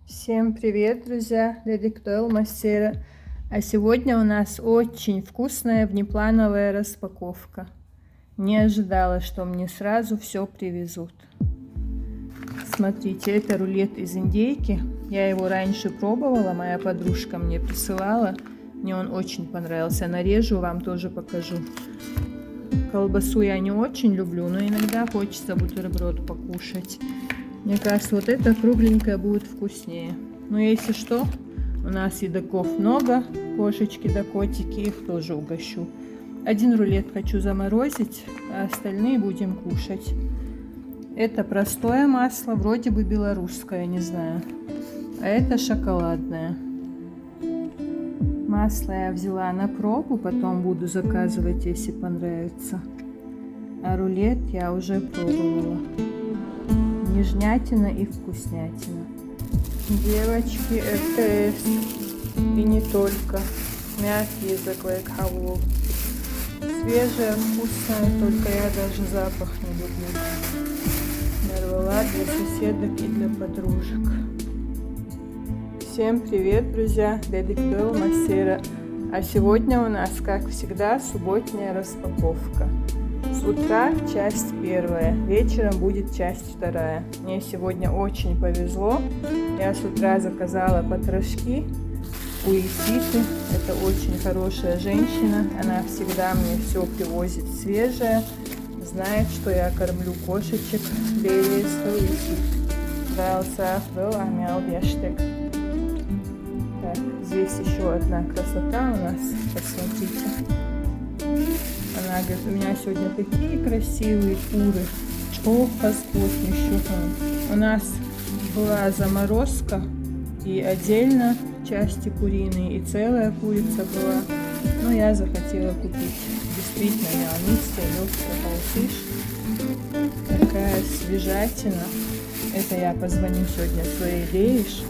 Всем привет, друзья! Редиктуэл Мастера. А сегодня у нас очень вкусная внеплановая распаковка. Не ожидала, что мне сразу все привезут. Смотрите, это рулет из индейки. Я его раньше пробовала, моя подружка мне присылала. Мне он очень понравился. Нарежу, вам тоже покажу. Колбасу я не очень люблю, но иногда хочется бутерброд покушать. Мне кажется, вот эта кругленькая будет вкуснее. Но если что, у нас едоков много, кошечки да котики, их тоже угощу. Один рулет хочу заморозить, а остальные будем кушать. Это простое масло, вроде бы белорусское, не знаю. А это шоколадное. Масло я взяла на пробу, потом буду заказывать, если понравится. А рулет я уже пробовала. Нежнятина и вкуснятина. Девочки, РТС. И не только. Мягкий язык хаву. Свежая, вкусная, только я даже запах не люблю. Нарвала для соседок и для подружек. Всем привет, друзья! Редиктуэл Мастера. А сегодня у нас, как всегда, субботняя распаковка. С утра часть первая, вечером будет часть вторая. Мне сегодня очень повезло. Я с утра заказала потрошки у Иситы. Это очень хорошая женщина. Она всегда мне все привозит свежее. Знает, что я кормлю кошечек. Так, здесь еще одна красота у нас. Посмотрите. Она говорит, у меня сегодня такие красивые куры. Что Господь еще там. У нас была заморозка и отдельно части куриные, и целая курица была. Но я захотела купить. Действительно, я легкая такая свежатина. Это я позвоню сегодня своей Леиш.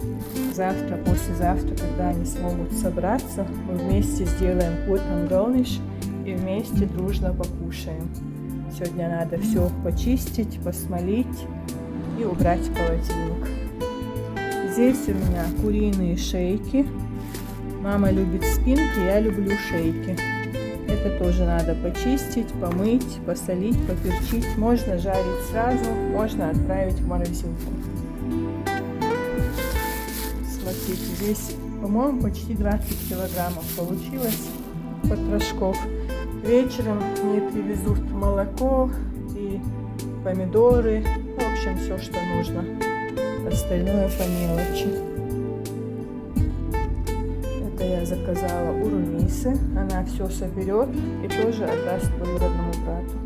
Завтра, послезавтра, когда они смогут собраться, мы вместе сделаем потом галниш и вместе дружно покушаем. Сегодня надо все почистить, посмолить и убрать в холодильник. Здесь у меня куриные шейки. Мама любит спинки, я люблю шейки. Это тоже надо почистить, помыть, посолить, поперчить. Можно жарить сразу, можно отправить в морозилку. Смотрите, здесь, по-моему, почти 20 килограммов получилось потрошков. Вечером мне привезут молоко и помидоры. В общем, все, что нужно. Остальное по мелочи. Это я заказала у Румисы. Она все соберет и тоже отдаст двоюродному брату.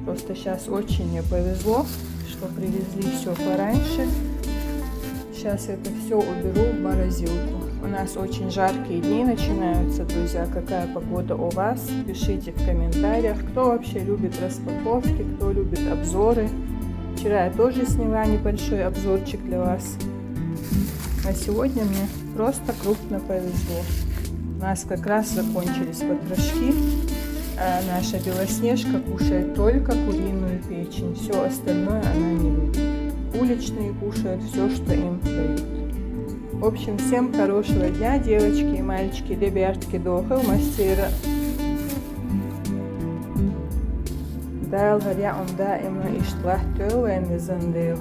Просто сейчас очень мне повезло, что привезли все пораньше. Сейчас это все уберу в морозилку. У нас очень жаркие дни начинаются, друзья. Какая погода у вас? Пишите в комментариях, кто вообще любит распаковки, кто любит обзоры. Вчера я тоже сняла небольшой обзорчик для вас. А сегодня мне просто крупно повезло. У нас как раз закончились потрошки. А наша Белоснежка кушает только куриную печень. Все остальное она не любит. Уличные кушают все, что им дают. В общем, всем хорошего дня, девочки и мальчики, ребятки, дохл мастера. Дайлгар я умда именно иштлах тёлвен визандел.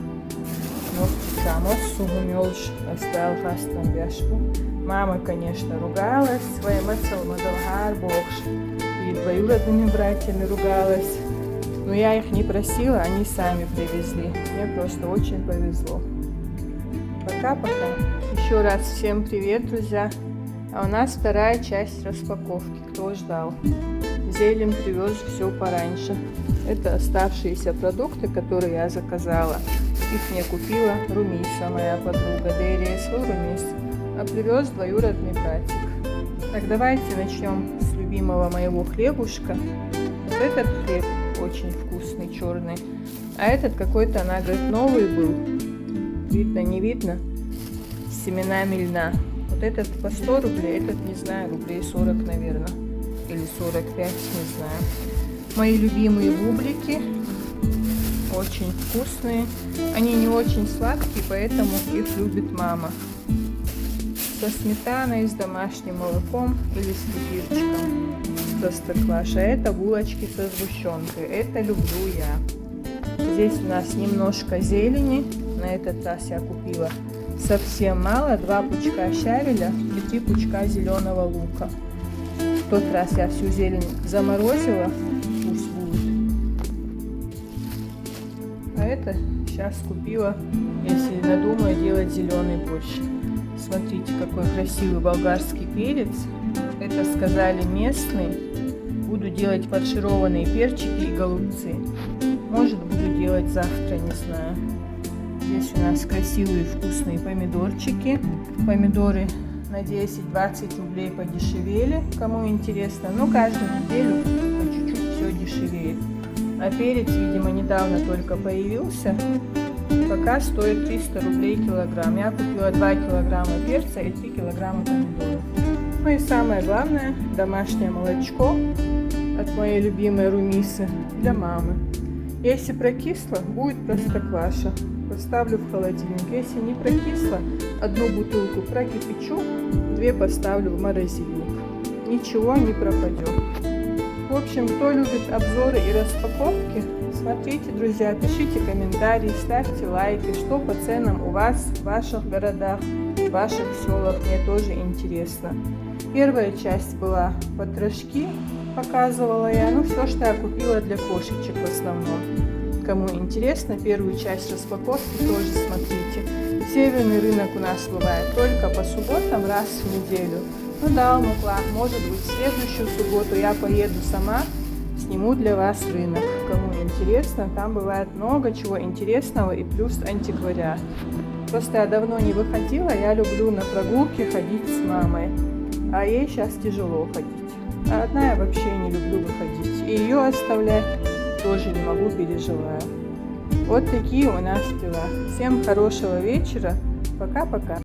Ногти камос сугумёлш остал хастан бяшку. Мама, конечно, ругалась, своим отцом мадалгар бокш. И двоюродными братьями ругалась. Но я их не просила, они сами привезли. Мне просто очень повезло. Пока-пока. Еще раз всем привет, друзья. А у нас вторая часть распаковки. Кто ждал? Зелень привез все пораньше. Это оставшиеся продукты, которые я заказала. Их мне купила Румиса, моя подруга. ДРС Румис. А привез двоюродный братик. Так, давайте начнем с любимого моего хлебушка. Вот этот хлеб очень вкусный, черный. А этот какой-то, она говорит, новый был. Видно, не видно? С семенами льна. Вот этот по 100 рублей, этот, не знаю, рублей 40, наверное. Или 45, не знаю. Мои любимые бублики. очень вкусные. Они не очень сладкие, поэтому их любит мама. Со сметаной, с домашним молоком или с кефирчиком. Простокваша. Это булочки со сгущенкой. Это люблю я. Здесь у нас немножко зелени. На этот раз я купила совсем мало. 2 пучка щавеля и 3 пучка зеленого лука. В тот раз я всю зелень заморозила. Пусть будет. А это сейчас купила, если надумаю делать зеленый борщ. Смотрите, какой красивый болгарский перец. Это сказали местные. Буду делать фаршированные перчики и голубцы. Может, буду делать завтра, не знаю. Здесь у нас красивые вкусные помидорчики. Помидоры на 10-20 рублей подешевели, кому интересно. Но каждую неделю по чуть-чуть все дешевеет. А перец, видимо, недавно только появился. Пока стоит 300 рублей килограмм. Я купила 2 килограмма перца и 3 килограмма помидоров. Ну и самое главное, домашнее молочко от моей любимой Румисы для мамы. Если прокисло, будет простокваша. Поставлю в холодильник. Если не прокисло, 1 бутылку прокипячу, 2 поставлю в морозильник. Ничего не пропадет. В общем, кто любит обзоры и распаковки, смотрите, друзья, пишите комментарии, ставьте лайки, что по ценам у вас в ваших городах, в ваших селах, мне тоже интересно. Первая часть была потрошки, показывала я, ну все, что я купила для кошечек в основном. Кому интересно, первую часть распаковки тоже смотрите. Северный рынок у нас бывает только по субботам раз в неделю. Ну да, может быть, в следующую субботу я поеду сама, сниму для вас рынок. Кому интересно, там бывает много чего интересного и плюс антиквариат. Просто я давно не выходила, я люблю на прогулки ходить с мамой, а ей сейчас тяжело ходить. А одна я вообще не люблю выходить, и ее оставлять тоже не могу, переживаю. Вот такие у нас дела. Всем хорошего вечера, пока-пока.